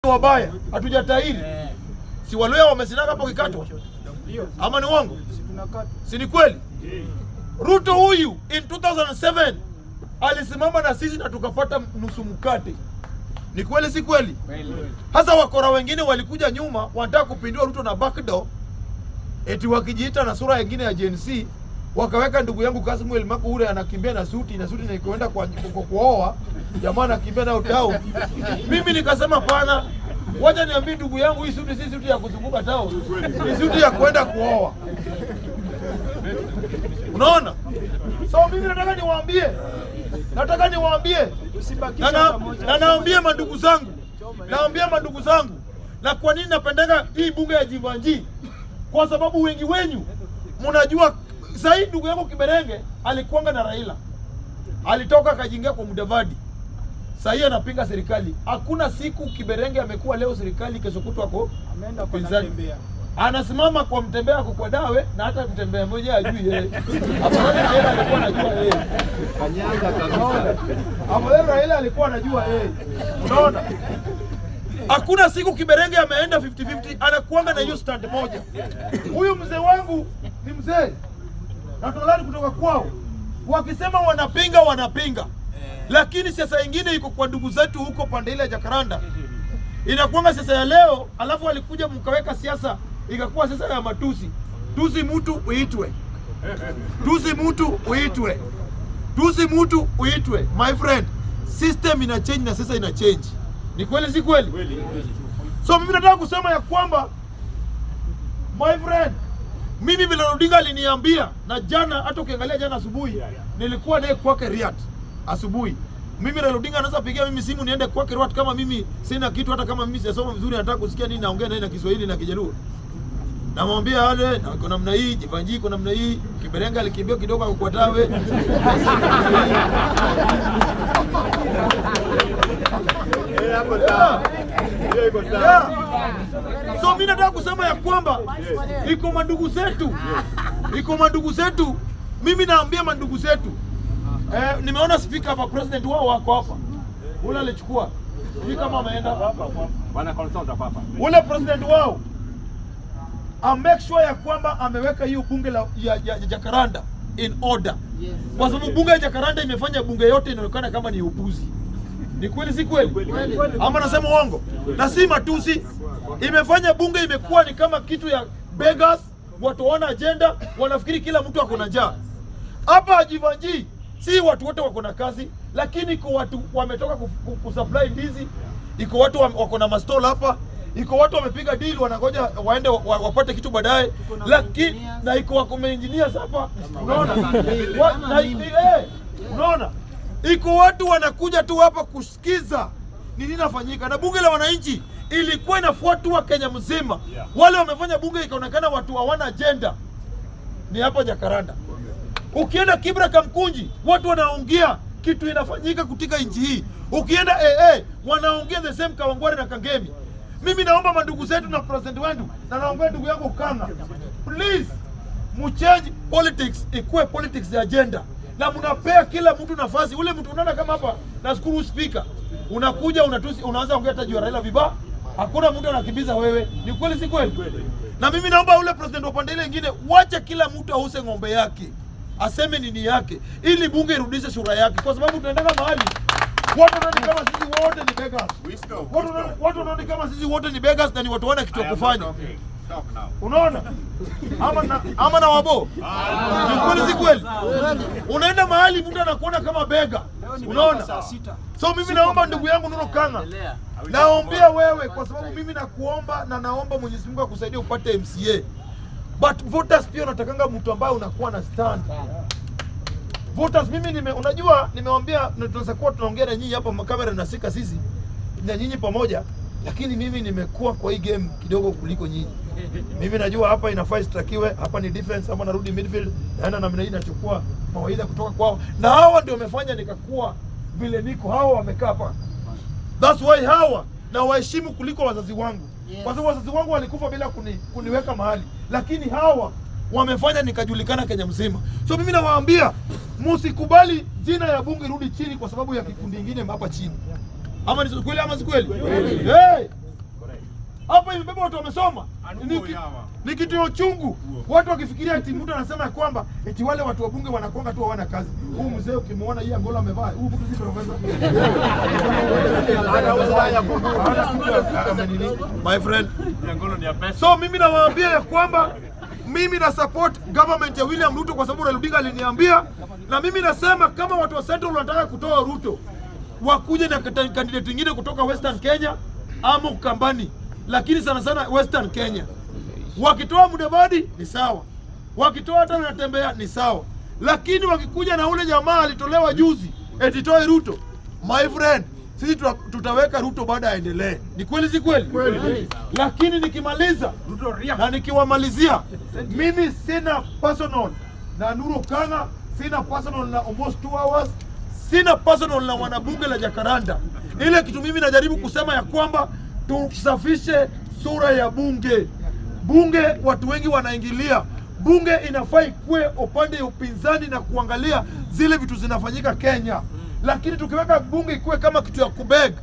wabaya, hatujatairi. Si Waluya wamesinaka hapo kikatwa? Ama ni uongo? Si ni kweli? Ruto huyu in 2007 alisimama na sisi na tukapata nusu mkate. Ni kweli si kweli? Hasa wakora wengine walikuja nyuma wanataka kupindua Ruto na backdoor, eti wakijiita na sura nyingine ya Gen Z, wakaweka ndugu yangu Kasmuel Makuure anakimbia na suti na ikoenda kwa kuoa, jamaa anakimbia na utao. Mimi nikasema pana, wacha niambie ndugu yangu, hii suti si suti ya kuzunguka tao, ni suti ya kwenda kuoa. Unaona? So mimi nataka niwaambie na naambia mandugu zangu, na kwa nini napendeka hii bunge ya Jivanji? Kwa sababu wengi wenyu mnajua sasa ndugu yangu Kiberenge alikuanga na Raila, alitoka akajingia kwa Mudavadi, sasa anapinga serikali. Hakuna siku Kiberenge amekuwa leo serikali, kesho kutwa kwa ameenda kwa Tanzania, anasimama kwa mtembea kwa dawe, na hata mtembea mmoja ajui yeye. Hapo Raila alikuwa anajua yeye, kanyanga kabisa. Hapo Raila alikuwa anajua yeye. Unaona? Hakuna siku Kiberenge ameenda 50-50, anakuanga na hiyo stand moja. Huyu mzee wangu ni mzee na tolani kutoka kwao, wakisema wanapinga. Lakini siasa ingine iko kwa ndugu zetu huko pande ile ya Jacaranda, inakuanga siasa ya leo, alafu walikuja mkaweka siasa ikakuwa siasa ya matusi. Tusi mtu uitwe. My friend, system ina change na sasa ina change. Ni kweli si kweli? So mimi nataka kusema ya kwamba, my friend, mimi vile Odinga aliniambia, na jana hata ukiangalia jana asubuhi nilikuwa naye kwake Riyadh asubuhi. Mimi Raila Odinga anaweza pigia mimi simu niende kwake Riyadh kama mimi sina kitu, hata kama mimi sisoma vizuri, nataka kusikia nini naongea naye na Kiswahili na Kijaluo. Namwambia wale na kuna namna hii, Jivanji kuna namna hii, Kiberenge alikimbia kidogo kwa tawe. So mimi nataka kusema ya kwamba iko mandugu zetu. Mimi naambia mandugu zetu, nimeona speaker hapa, president wao wako hapa. Ule alichukua hii kama ameenda bwana consult hapa. Ule president wao make sure ya kwamba ameweka hiyo bunge ya Jacaranda in order. Kwa sababu bunge ya Jacaranda imefanya bunge yote inaonekana kama ni upuzi. Ni kweli si kweli? Ama nasema uongo? Na si matusi. Imefanya bunge imekuwa ni kama kitu ya beggars, watu wana agenda, wanafikiri kila mtu ako na njaa. Hapa Jivanji si watu wote wako na kazi, lakini iko watu wametoka kusupply ndizi, iko watu wako na mastol hapa, iko watu wamepiga deal wanangoja waende wapate kitu baadaye, lakini na iko wako engineers hapa. Unaona? Unaona? Iko watu wanakuja tu hapa kusikiza nini inafanyika, na bunge la wananchi ilikuwa inafuatwa Kenya mzima. Wale wamefanya bunge ikaonekana watu hawana agenda ni hapa Jacaranda. Ukienda Kibra Kamkunji watu wanaongea kitu inafanyika kutika nchi hii. Ukienda wanaongea the same Kawangware na Kangemi. Mimi naomba mandugu zetu na president wetu, na naomba ndugu yangu Kanga, please mchange politics ikuwe politics ya agenda, na mnapea kila mtu nafasi. Ule mtu unaona kama hapa na school speaker unakuja unatusi, unaanza kuongea hata juu ya Raila vibaya, hakuna mtu anakimbiza wewe. Ni kweli si kweli? Na mimi naomba ule president wa pande ile nyingine, wacha kila mtu ause ng'ombe yake, aseme nini yake, ili bunge irudishe sura yake, kwa sababu tunaendanga mahali watu wanaona kama sisi wote ni beggars. Watu wanaona kama sisi wote ni beggars na ni watu wana kitu kufanya. Unaona? Ama na wabo. Ni kweli si kweli? Unaenda mahali mtu anakuona kama beggar. Unaona? So mimi naomba ndugu yangu Nuru Kanga, naombea wewe, kwa sababu mimi nakuomba na naomba Mwenyezi Mungu akusaidie upate MCA. But voters pia natakanga mtu ambaye unakuwa na stand. Voters mimi unajua nimewaambia tunaweza kuwa tunaongea na nyinyi hapa, kamera nasika sisi na nyinyi pamoja, lakini mimi nimekuwa kwa hii game kidogo kuliko nyinyi. Mimi najua hapa inafaa strakiwe, hapa ni defense, hapa narudi midfield, naenda namna hii nachukua mawaidha kutoka kwao. Na hawa ndio wamefanya nikakuwa vile niko, hawa wamekaa hapa. That's why hawa na waheshimu kuliko wazazi wangu. Kwa sababu wazazi wangu walikufa bila kuniweka mahali, lakini hawa wamefanya nikajulikana Kenya mzima. So mimi nawaambia msikubali jina ya bunge rudi chini kwa sababu ya kikundi kingine hapa chini. Ama ni kweli ama si kweli? Hey! Hapa imebeba watu wamesoma. Ni kitu ya uchungu. Watu wakifikiria eti mtu anasema ya kwamba eti wale watu wa bunge wanakonga tu hawana kazi. Huu mzee ukimwona hii Angola amevaa, huu mtu si profesa. My friend, so mimi nawaambia ya kwamba mimi na support government ya William Ruto kwa sababu Raila Odinga aliniambia, na mimi nasema kama watu wa Central wanataka kutoa Ruto, wakuje na candidate wengine kutoka Western Kenya ama Ukambani, lakini sana sana Western Kenya. Wakitoa Mudavadi ni sawa, wakitoa hata Natembea ni sawa, lakini wakikuja na ule jamaa alitolewa juzi eti toe Ruto, my friend, sisi tutaweka Ruto baada aendelee. Ni kweli si kweli? Lakini nikimaliza na nikiwamalizia, mimi sina personal na Nuru Kanga, sina personal na almost 2 hours, sina personal na wanabunge la Jacaranda. Ile kitu mimi najaribu kusema ya kwamba tusafishe sura ya bunge. Bunge watu wengi wanaingilia. Bunge inafaa ikuwe upande ya upinzani na kuangalia zile vitu zinafanyika Kenya. Lakini tukiweka bunge ikuwe kama kitu ya kubeg,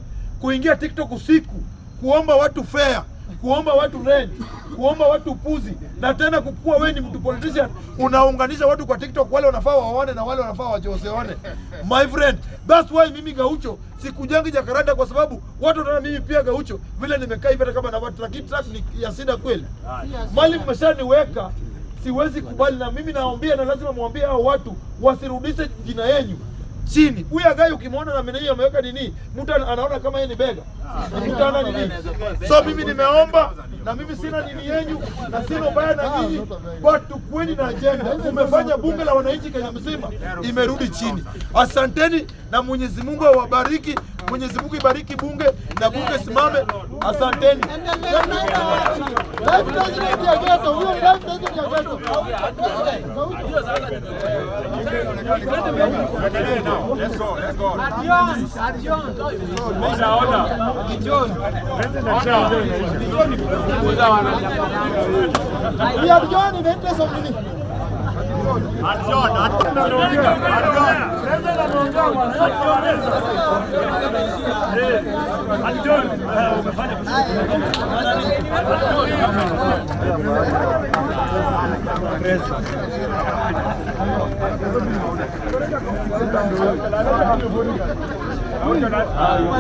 kuingia TikTok usiku, kuomba watu fare, kuomba watu rent, kuomba watu puzi, na tena kukua wewe ni mtu politician, unaunganisha watu kwa TikTok, wale wanafaa waone na wale wanafaa wajoseone. My friend, that's why mimi Gaucho sikujangi Jacaranda, kwa sababu watu wanaona mimi pia Gaucho vile nimekaa hivi hata kama na watu, lakini track ni ya sida kweli. Mali mmeshaniweka, siwezi kubali, na mimi naambia na lazima muambie hao watu wasirudishe jina yenu chini. Huyu agai ukimwona na mimi ameweka nini, mtu anaona kama yeye ni bega. Mtana nini? So mimi nimeomba, na mimi sina nini yenu na sina ubaya na nyinyi, but tukweni na agenda. Umefanya bunge la wananchi Kenya mzima imerudi chini. Asanteni na Mwenyezi Mungu awabariki. Mwenyezi Mungu ibariki bunge na bunge simame. Asanteni. Let's go. We are John in the interest of many.